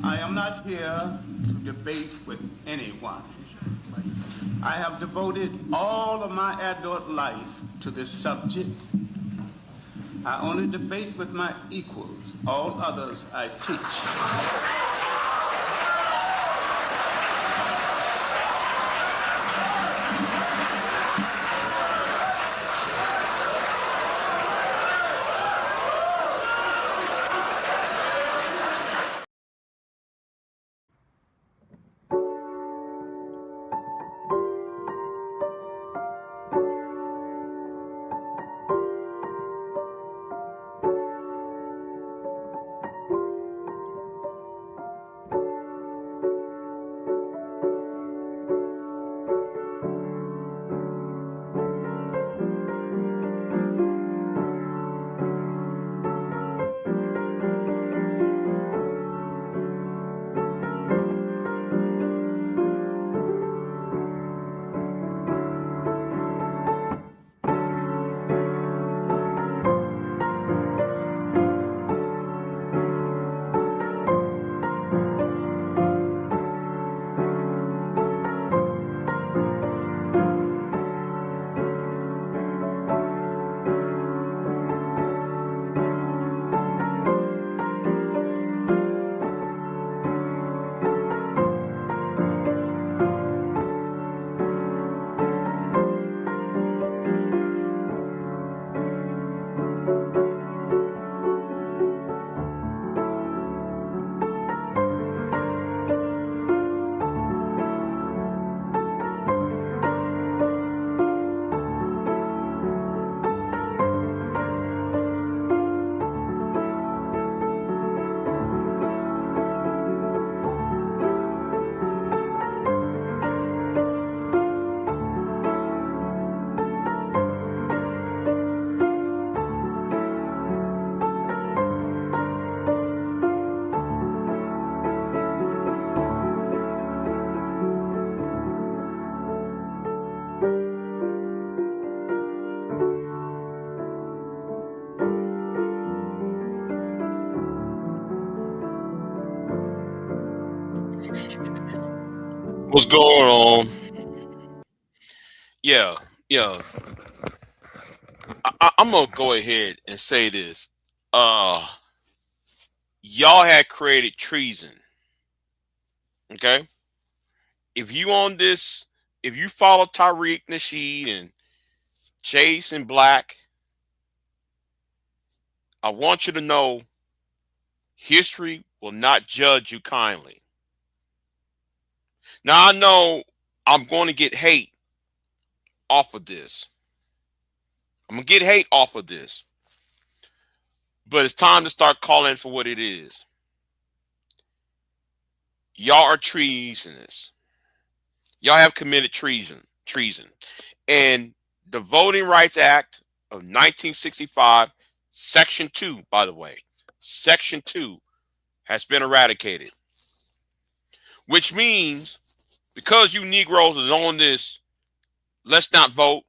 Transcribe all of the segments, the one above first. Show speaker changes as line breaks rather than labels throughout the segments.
I am not here to debate with anyone. I have devoted all of my adult life to this subject. I only debate with my equals. All others I teach.
What's going on? Yeah, yeah. I'm gonna go ahead and say this. Uh, y'all had created treason. Okay, if you on this, if you follow Tariq Nasheed and Jason Black, I want you to know history will not judge you kindly. Now I know I'm going to get hate off of this. I'm gonna get hate off of this, but it's time to start calling it for what it is. Y'all are treasonous. Y'all have committed treason. And the Voting Rights Act of 1965, Section 2, by the way, Section 2 has been eradicated, which means because you Negroes are on this, let's not vote,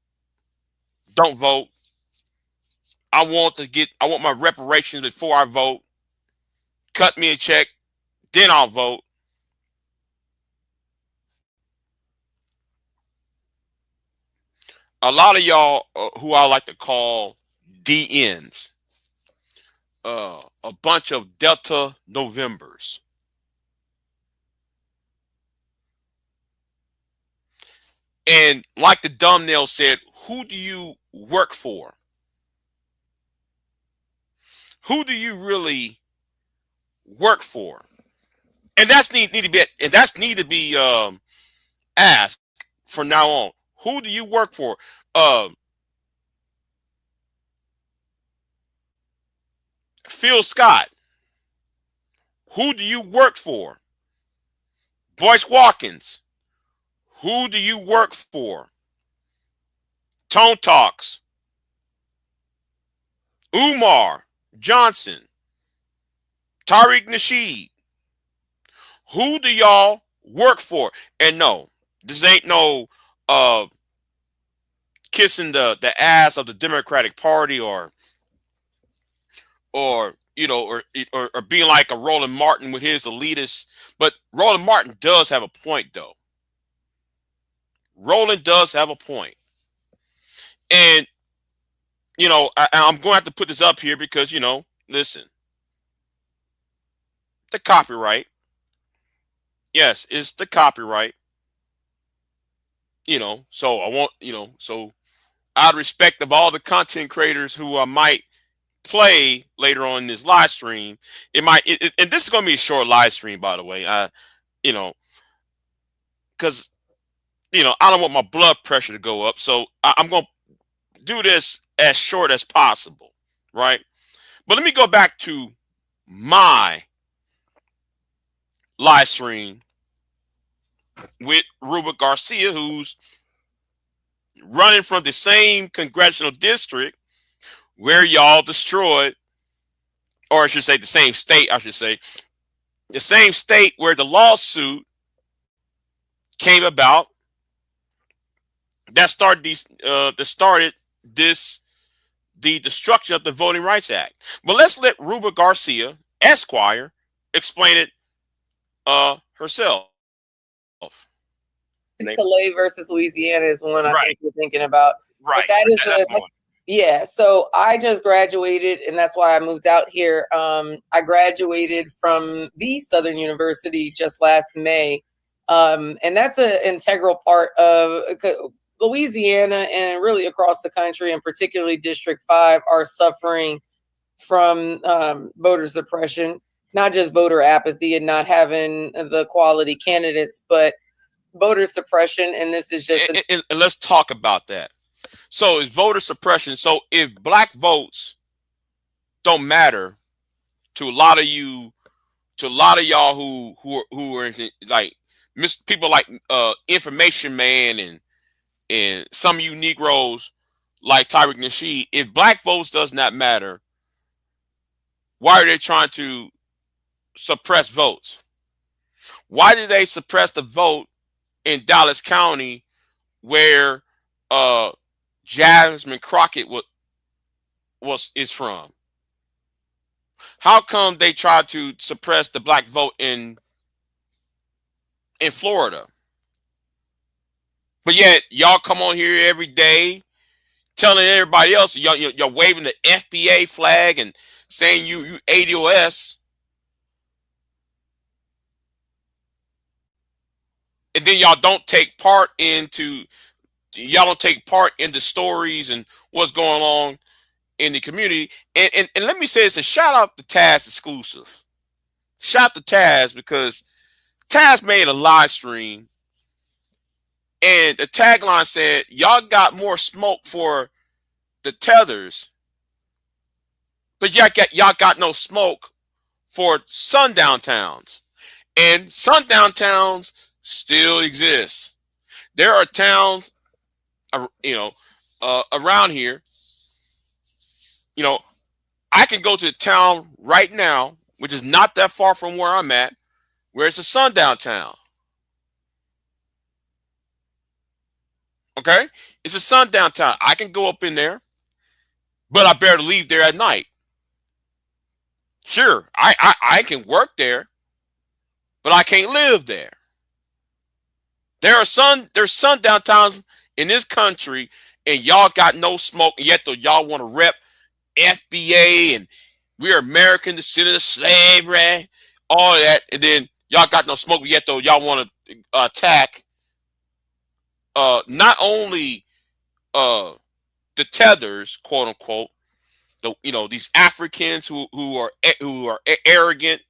don't vote. I want my reparations before I vote. Cut me a check, then I'll vote. A lot of y'all who I like to call DNs, a bunch of Delta Novembers. And like the thumbnail said, who do you work for? Who do you really work for? And that's need to be asked from now on. Who do you work for? Phil Scott. Who do you work for? Boyce Watkins. Who do you work for? Tone Talks. Umar Johnson. Tariq Nasheed. Who do y'all work for? And no, this ain't no kissing the ass of the Democratic Party or or or being like a Roland Martin with his elitist. But Roland Martin does have a point, though. Roland does have a point. And I'm going to have to put this up here because listen, the copyright. Yes, it's the copyright. So I want, so out of respect of all the content creators who I might play later on in this live stream, and this is going to be a short live stream, by the way. Because I don't want my blood pressure to go up, so I'm going to do this as short as possible, right? But let me go back to my live stream with Rubia Garcia, who's running from the same congressional district where y'all destroyed, or I should say the same state, the same state where the lawsuit came about that started the destruction of the Voting Rights Act. But let's let Rubia Garcia, Esquire, explain it herself.
CALLAIS versus Louisiana is one I think you're thinking about.
Right.
But that is yeah. So I just graduated, and that's why I moved out here. I graduated from the Southern University just last May, and that's an integral part of Louisiana and really across the country, and particularly District 5, are suffering from voter suppression. Not just voter apathy and not having the quality candidates, but voter suppression. And this is just
and let's talk about that. So it's voter suppression. So if black votes don't matter to a lot of y'all who are like people like Information Man and some of you Negroes like Tyreek Nasheed, if black votes does not matter, why are they trying to suppress votes? Why did they suppress the vote in Dallas County where Jasmine Crockett is from? How come they tried to suppress the black vote in Florida? But yet y'all come on here every day telling everybody else you're waving the FBA flag and saying you ADOS. And then y'all don't take part in the stories and what's going on in the community. And let me say this, a shout out to Taz exclusive. Shout out to Taz, because Taz made a live stream and the tagline said, y'all got more smoke for the tethers, but y'all got no smoke for sundown towns. And sundown towns still exist. There are towns, around here. I can go to the town right now, which is not that far from where I'm at, where it's a sundown town. Okay, it's a sundown town. I can go up in there, but I better leave there at night. Sure, I can work there, but I can't live there. There's sundown towns in this country, and y'all got no smoke, yet though y'all want to rep FBA and we're American descendant of slavery, all that, and then y'all got no smoke, yet though y'all want to attack not only the tethers, quote unquote, these Africans who are arrogant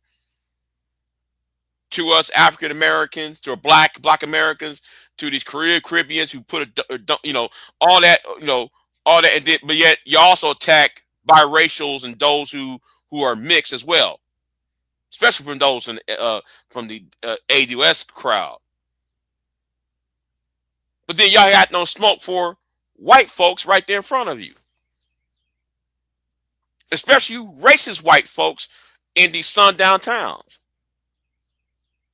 to us African Americans, to black Americans, to these Caribbeans who put all that, and then, but yet you also attack biracials and those who are mixed as well, especially from those from the ADOS crowd. But then y'all got no smoke for white folks right there in front of you, especially you racist white folks in these sundown towns.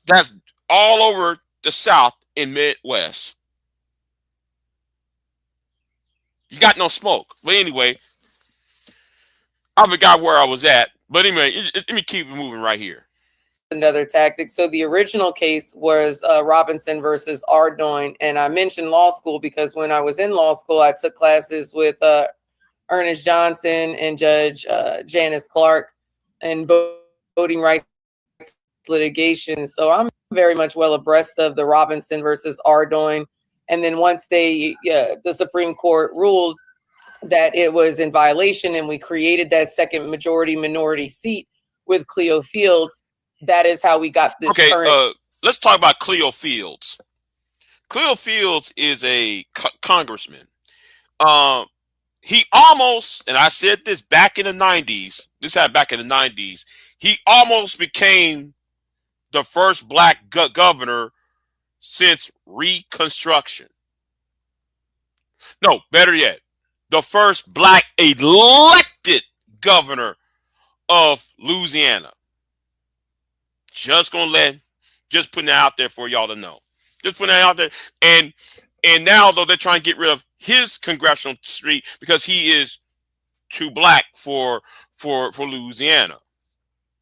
That's all over the South and Midwest. You got no smoke. But anyway, I forgot where I was at, but anyway, let me keep moving right here.
Another tactic. So the original case was Robinson versus Ardoin, and I mentioned law school because when I was in law school, I took classes with Ernest Johnson and Judge Janice Clark and voting rights litigation. So I'm very much well abreast of the Robinson versus Ardoin. And then once the Supreme Court ruled that it was in violation and we created that second majority minority seat with Cleo Fields, that is how we got this.
Okay,
current.
Let's talk about Cleo Fields. Cleo Fields is a congressman. He almost, and I said this back in the 90s, this happened back in the 90s, he almost became the first black governor since Reconstruction. No, better yet, the first black elected governor of Louisiana. Just putting that out there for y'all to know. Just putting that out there. And now though they're trying to get rid of his congressional seat because he is too black for Louisiana.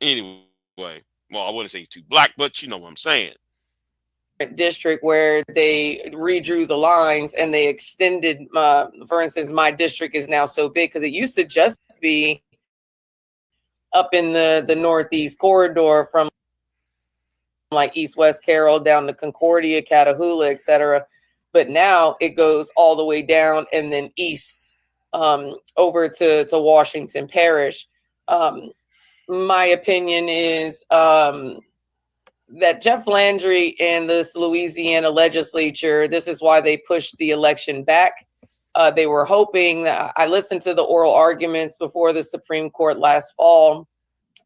Anyway, well, I wouldn't say he's too black, but you know what I'm saying.
District where they redrew the lines and they extended, for instance, my district is now so big because it used to just be up in the northeast corridor from like East West Carroll down to Concordia, Catahoula, etc. But now it goes all the way down and then east over to Washington Parish. My opinion is that Jeff Landry and this Louisiana legislature, this is why they pushed the election back. They were hoping, I listened to the oral arguments before the Supreme Court last fall.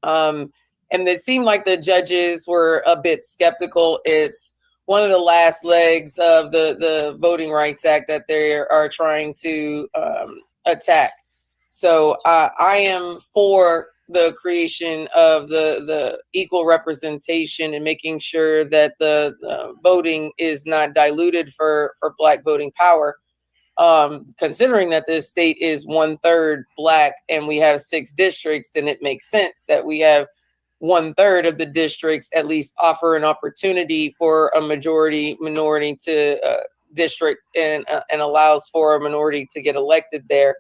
And it seemed like the judges were a bit skeptical. It's one of the last legs of the Voting Rights Act that they are trying to attack. So I am for the creation of the equal representation and making sure that the voting is not diluted for black voting power. Considering that this state is 1/3 black and we have 6 districts, then it makes sense that we have 1/3 of the districts at least offer an opportunity for a majority minority to district and allows for a minority to get elected there.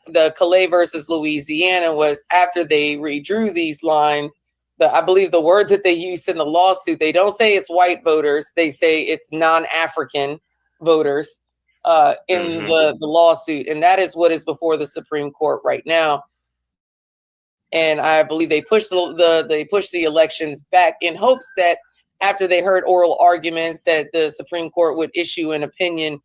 The CALLAIS versus Louisiana was after they redrew these lines. I believe the words that they use in the lawsuit, they don't say it's white voters. They say it's non-African voters in the lawsuit. And that is what is before the Supreme Court right now. And I believe they pushed the elections back in hopes that after they heard oral arguments that the Supreme Court would issue an opinion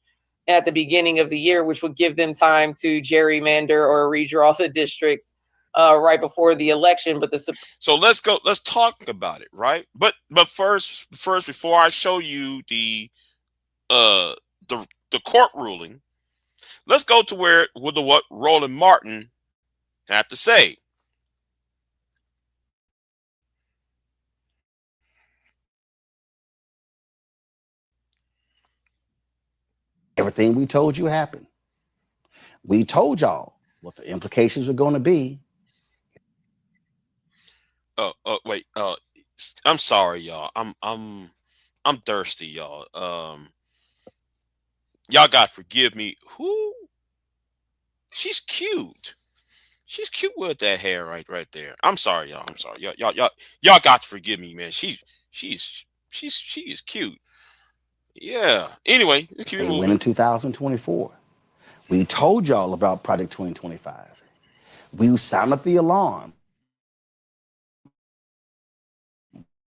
at the beginning of the year, which would give them time to gerrymander or redraw the districts right before the election. But
so let's talk about it, right? But first, before I show you the court ruling, let's go to what Roland Martin had to say.
Everything we told you happened. We told y'all what the implications were going to be.
Wait. I'm sorry, y'all. I'm thirsty, y'all. Y'all got to forgive me. Who? She's cute. She's cute with that hair right there. I'm sorry, y'all. I'm sorry. Y'all got to forgive me, man. She is cute. Yeah. Anyway, keep
They
moving.
went in 2024. We told y'all about Project 2025. We sounded the alarm.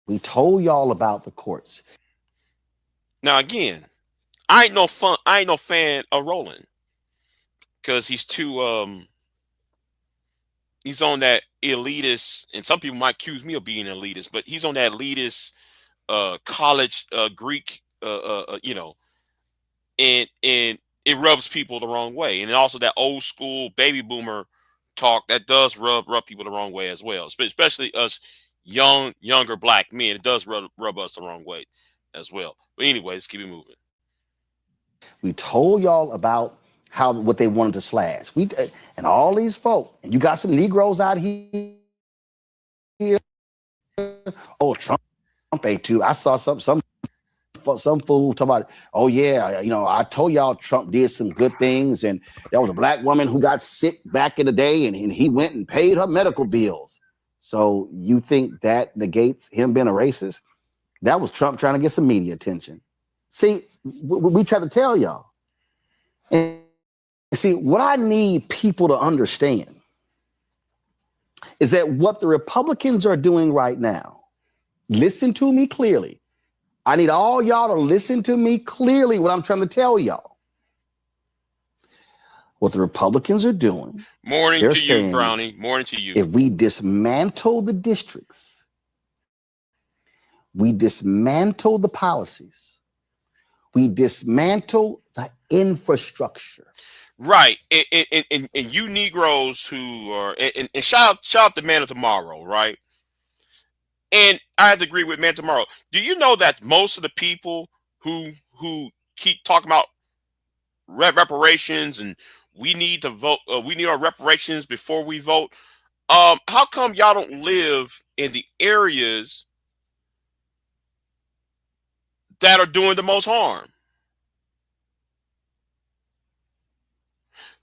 We told y'all about the courts.
Now again, I ain't no fan of Roland because he's too he's on that elitist, and some people might accuse me of being elitist, but he's on that elitist college Greek you know, and it rubs people the wrong way. And also that old school baby boomer talk that does rub people the wrong way as well, especially us younger black men. It does rub us the wrong way as well. But anyway, let's keep it moving.
We told y'all about what they wanted to slash. And all these folk, and you got some Negroes out here. Oh, Trump ate too. I saw some fool talk about, oh yeah, I told y'all Trump did some good things, and there was a black woman who got sick back in the day, and he went and paid her medical bills. So you think that negates him being a racist? That was Trump trying to get some media attention. See, we try to tell y'all. And see, what I need people to understand is that what the Republicans are doing right now, listen to me clearly. I need all y'all to listen to me clearly what I'm trying to tell y'all. What the Republicans are doing.
Morning to you, Brownie. Morning to you.
If we dismantle the districts, we dismantle the policies, we dismantle the infrastructure.
Right. And you Negroes who are, and shout out to Man of Tomorrow, right? And I have to agree with Man Tomorrow. Do you know that most of the people who keep talking about reparations and we need to vote, we need our reparations before we vote? How come y'all don't live in the areas that are doing the most harm?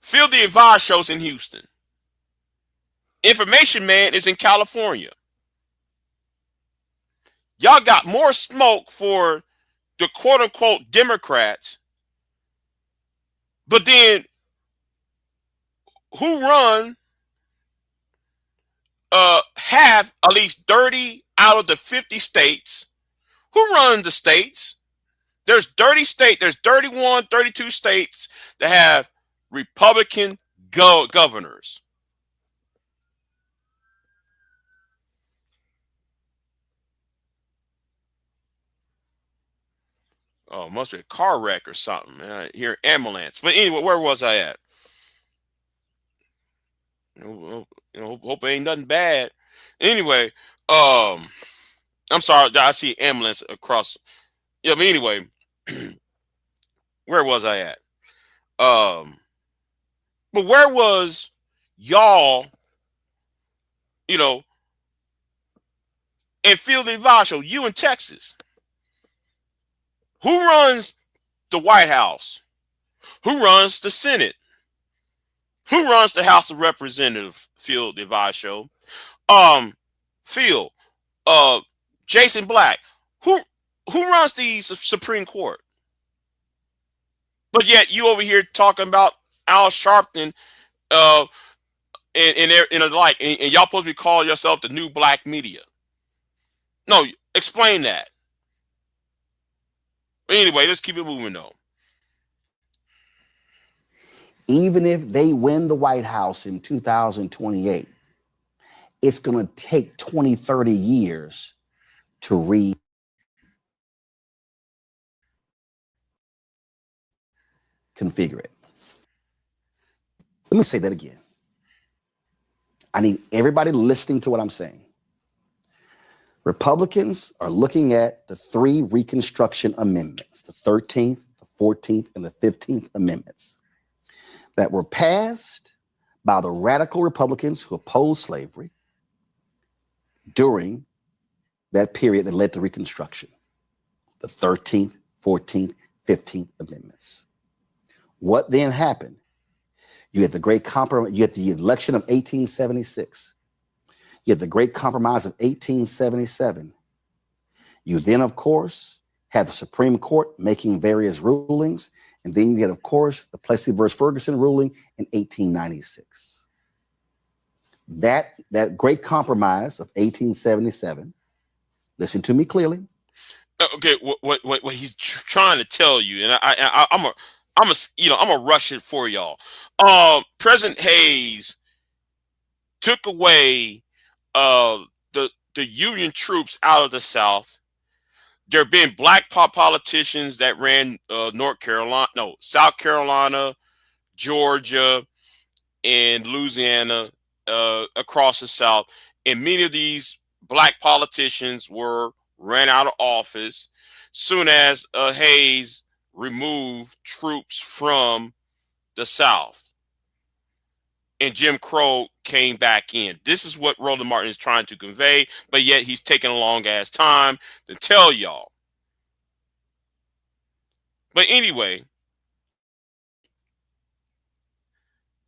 Field the Advice shows in Houston. Information Man is in California. Y'all got more smoke for the quote unquote Democrats, but then who run have at least 30 out of the 50 states? Who run the states? There's 30 states, there's 31, 32 states that have Republican governors. Oh, must be a car wreck or something. I hear ambulance. But anyway, where was I at? Hope it ain't nothing bad. Anyway, I'm sorry, I see ambulance across. Yeah, but anyway, where was I at? But where was y'all, and Field Advice show, you in Texas? Who runs the White House? Who runs the Senate? Who runs the House of Representatives? Field Advice show. Phil, Jason Black. Who runs the Supreme Court? But yet you over here talking about Al Sharpton, and the like, and y'all supposed to be calling yourself the new black media. No, explain that. Anyway, let's keep it moving though.
Even if they win the White House in 2028, it's going to take 20, 30 years to reconfigure it. Let me say that again. I need everybody listening to what I'm saying. Republicans are looking at the 3 Reconstruction Amendments, the 13th, the 14th, and the 15th Amendments that were passed by the radical Republicans who opposed slavery during that period that led to Reconstruction, the 13th, 14th, 15th Amendments. What then happened? You had the Great Compromise, you had the election of 1876. You had the Great Compromise of 1877. You then, of course, had the Supreme Court making various rulings. And then you had, of course, the Plessy versus Ferguson ruling in 1896. That Great Compromise of 1877, listen to me clearly.
Okay, what he's trying to tell you, and I'm a rush it for y'all. President Hayes took away the Union troops out of the South. There have been black politicians that ran South Carolina, Georgia, and Louisiana across the South. And many of these black politicians ran out of office soon as Hayes removed troops from the South, and Jim Crow came back in. This is what Roland Martin is trying to convey, but yet he's taking a long ass time to tell y'all. But anyway,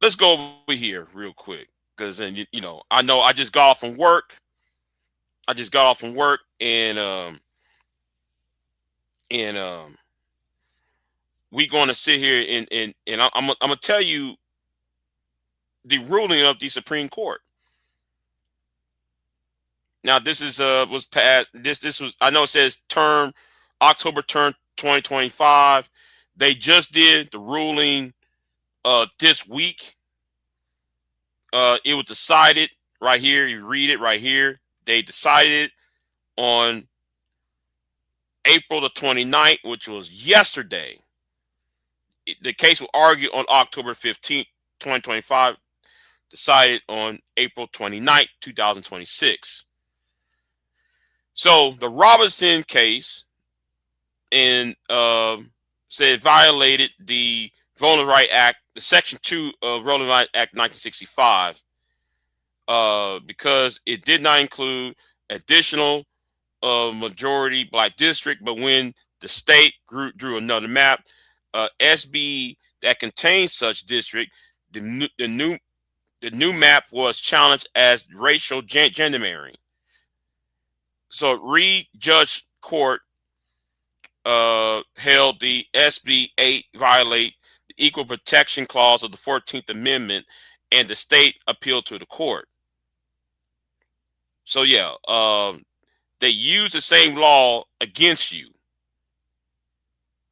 let's go over here real quick, because then you know I just got off from work. And we going to sit here and I'm gonna tell you the ruling of the Supreme Court. Now this is was passed. This was, I know it says October 2025. They just did the ruling this week. It was decided right here. You read it right here. They decided on April the 29th, which was yesterday. The case was argued on October 15th, 2025, decided on April 29th, 2026. So the Robinson case and said it violated the Voting Rights Act, the Section 2 of Voting Rights Act 1965, because it did not include additional majority black district, but when the state drew another map, SB that contains such district, the new map was challenged as racial gendermanering. So Reed Judge Court held the SB 8 violate the Equal Protection Clause of the 14th Amendment, and the state appealed to the court. So yeah, they use the same law against you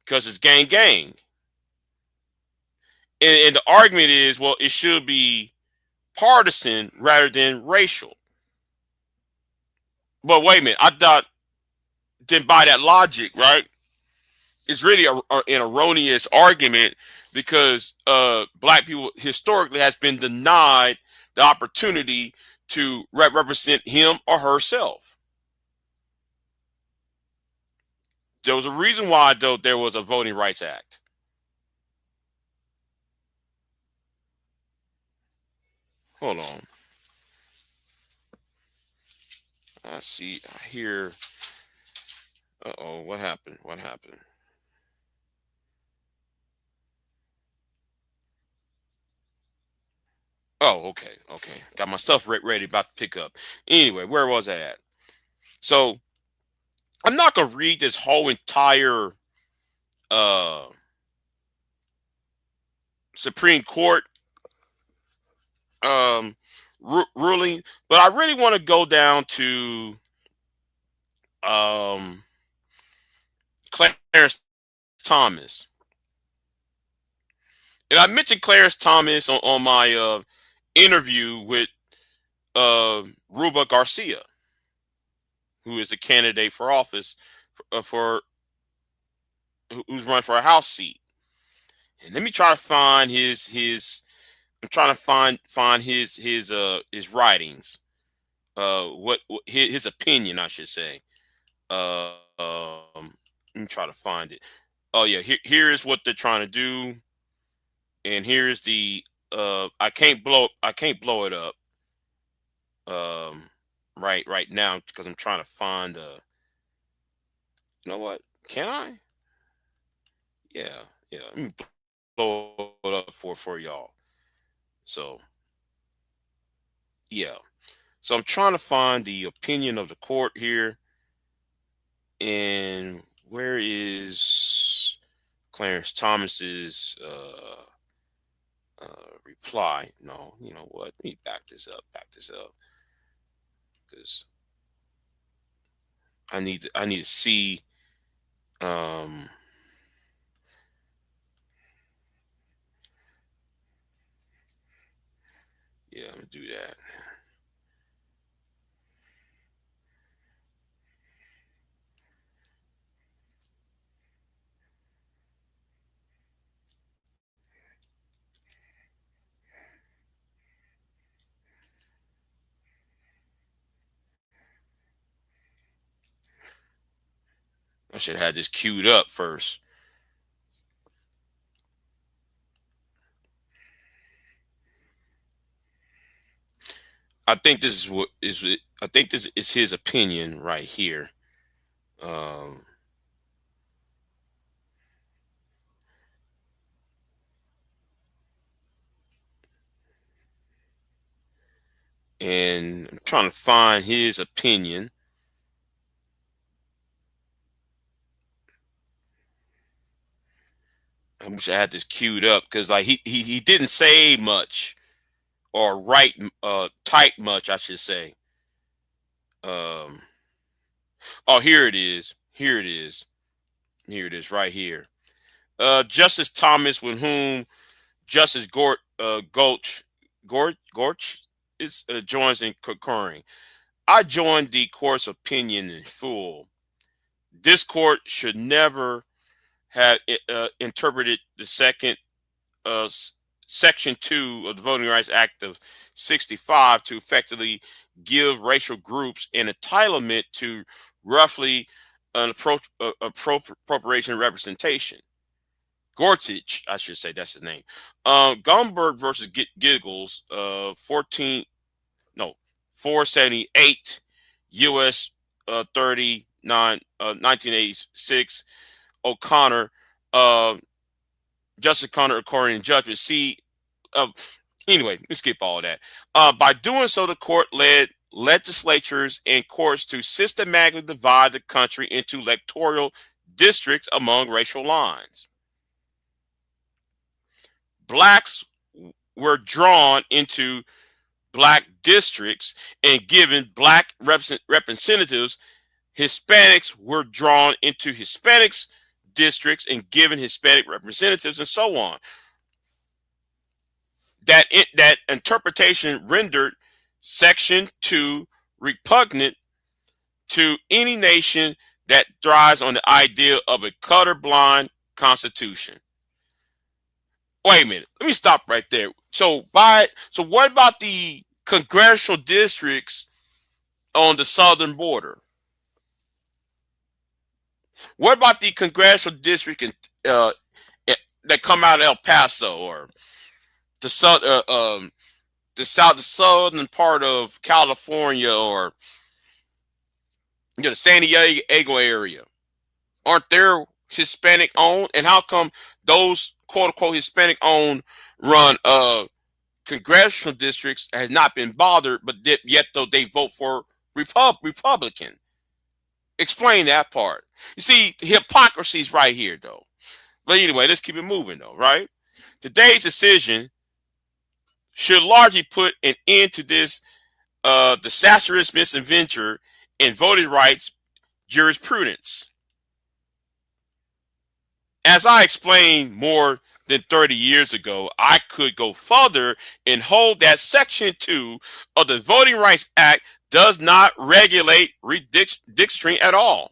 because it's gang. And the argument is, well, it should be partisan rather than racial. But wait a minute, I thought, then by that logic, right, it's really an erroneous argument, because black people historically has been denied the opportunity to represent him or herself. There was a reason why, though, there was a Voting Rights Act. Hold on. I see. I hear. Uh-oh. What happened? What happened? Oh, okay. Okay. Got my stuff ready, about to pick up. Anyway, where was I at? So I'm not going to read this whole entire Supreme Court ruling, but I really want to go down to Clarence Thomas. And I mentioned Clarence Thomas on my interview with Rubia Garcia, who is a candidate for office who's running for a House seat. And let me try to find I'm trying to find his writings, what his opinion, I should say. Let me try to find it. Oh yeah, here is what they're trying to do, and here's the I can't blow it up right now, because I'm trying to find you know what, can I? Yeah, let me blow it up for y'all. So yeah, so I'm trying to find the opinion of the court here, and where is Clarence Thomas's reply? No, you know what? Let me back this up, because I need to see. Yeah, I'm gonna do that. I should have this queued up first. I think this is what is it. I think this is his opinion right here. And I'm trying to find his opinion. I wish I had this queued up because like he didn't say much or write type much, I should say. Oh, here it is. Here it is. Here it is right here. Justice Thomas, with whom Justice Gorch is joins in concurring. I join the court's opinion in full. This court should never have interpreted the Section 2 of the Voting Rights Act of 65 to effectively give racial groups an entitlement to roughly an appropriation representation. Gortich, I should say, that's his name. Gomberg versus Giggles, 478 U.S. 39, 1986. O'Connor, Justice Connor, according to judgment. See, anyway, let's skip all of that. By doing so, the court led legislatures and courts to systematically divide the country into electoral districts among racial lines. Blacks were drawn into black districts and given black representatives. Hispanics were drawn into Hispanics districts and given Hispanic representatives, and so on. That interpretation rendered Section 2 repugnant to any nation that thrives on the idea of a colorblind constitution. Wait a minute. Let me stop right there. So what about the congressional districts on the southern border? What about the congressional district that come out of El Paso or the southern part of California, or the San Diego area? Aren't there Hispanic owned? And how come those quote unquote Hispanic owned run congressional districts has not been bothered, but yet though they vote for Republican? Explain that part. You see, the hypocrisy's right here, though. But anyway, let's keep it moving, though, right? Today's decision should largely put an end to this disastrous misadventure in voting rights jurisprudence. As I explained more than 30 years ago, I could go further and hold that Section 2 of the Voting Rights Act does not regulate redistricting at all.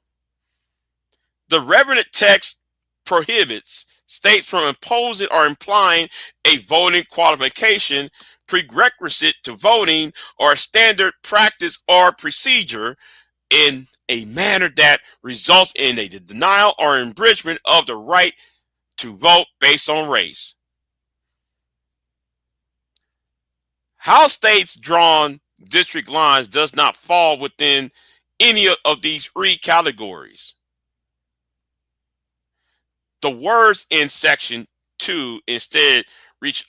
The relevant text prohibits states from imposing or implying a voting qualification, prerequisite to voting, or a standard practice or procedure in a manner that results in a denial or infringement of the right to vote based on race. How states drawn district lines does not fall within any of these three categories. The words in Section 2 instead reach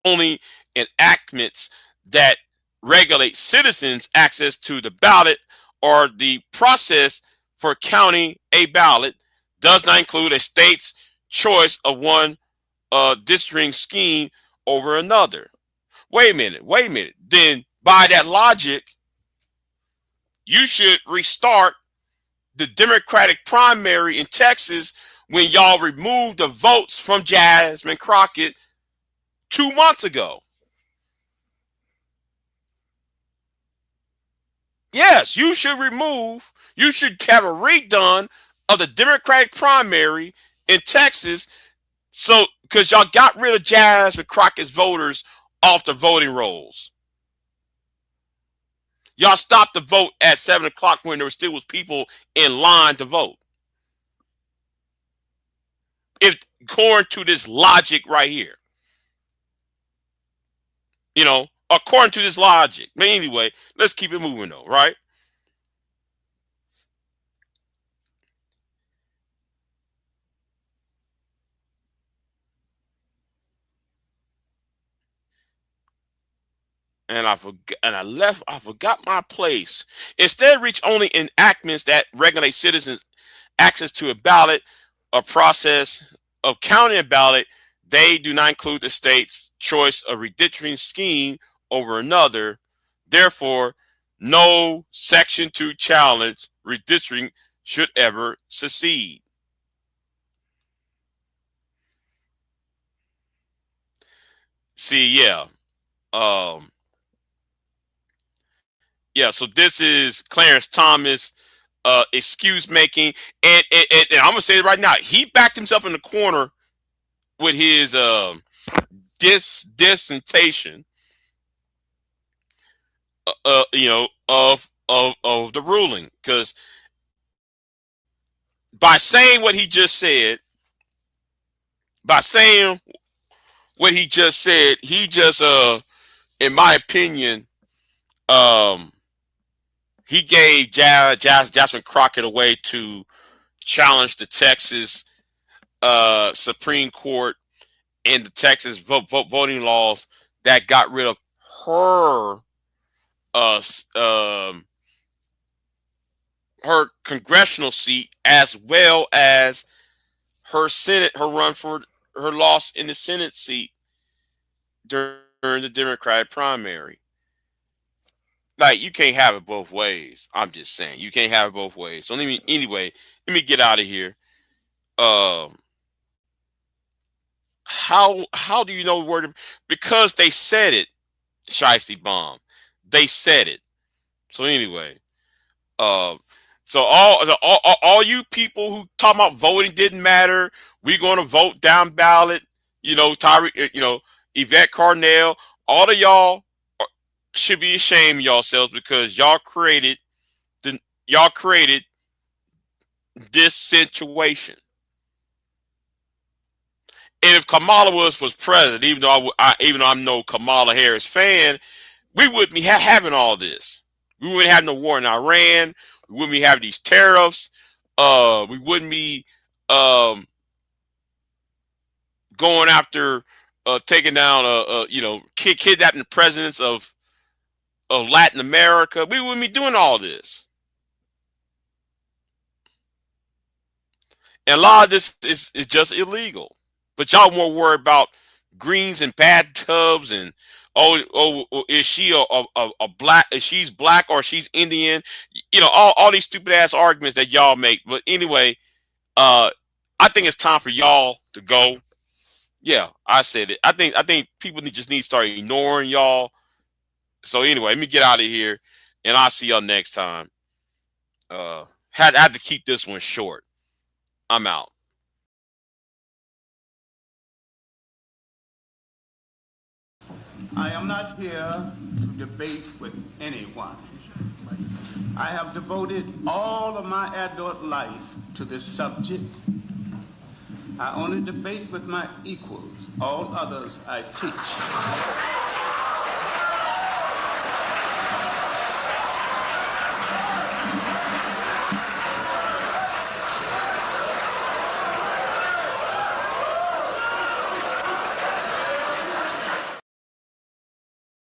only enactments that regulate citizens' access to the ballot or the process for counting a ballot, does not include a state's choice of one districting scheme over another. Wait a minute. Then by that logic, you should restart the Democratic primary in Texas when y'all removed the votes from Jasmine Crockett 2 months ago. Yes, you should have a redone of the Democratic primary in Texas, so because y'all got rid of Jasmine Crockett's voters off the voting rolls. Y'all stopped the vote at 7 o'clock when there still was people in line to vote. If according to this logic right here, according to this logic. But anyway, let's keep it moving though, right? And I forgot my place. Instead, reach only enactments that regulate citizens' access to a ballot, a process of counting a ballot. They do not include the state's choice of redistricting scheme over another. Therefore, no Section 2 challenge redistricting should ever succeed. See, yeah. Yeah, so this is Clarence Thomas excuse making. And I'm gonna say it right now, he backed himself in the corner with his dissentation you know, of the ruling. Because by saying what he just said, he just in my opinion, he gave Jasmine Crockett a way to challenge the Texas Supreme Court and the Texas voting laws that got rid of her her congressional seat, as well as her run for her loss in the Senate seat during the Democratic primary. Like, you can't have it both ways. I'm just saying, you can't have it both ways. So let me get out of here. How do you know where to? Because they said it, Shiesty Bomb. They said it. So anyway, so all you people who talk about voting didn't matter, we're going to vote down ballot. You know, Yvette Carnell, all of y'all should be ashamed of yourselves, because y'all created this situation. And if Kamala was president, even though I'm no Kamala Harris fan, we wouldn't be having all this. We wouldn't have no war in Iran. We wouldn't be having these tariffs. We wouldn't be going after taking down kidnapping the presidents of Latin America. We wouldn't be doing all this. And a lot of this is just illegal. But y'all more worried about greens and bathtubs and is she a black? Is she's black or she's Indian? You know, all these stupid ass arguments that y'all make. But anyway, I think it's time for y'all to go. Yeah, I said it. I think people just need to start ignoring y'all. So anyway, let me get out of here, and I'll see y'all next time. Had to keep this one short. I'm out.
I am not here to debate with anyone. I have devoted all of my adult life to this subject. I only debate with my equals. All others I teach.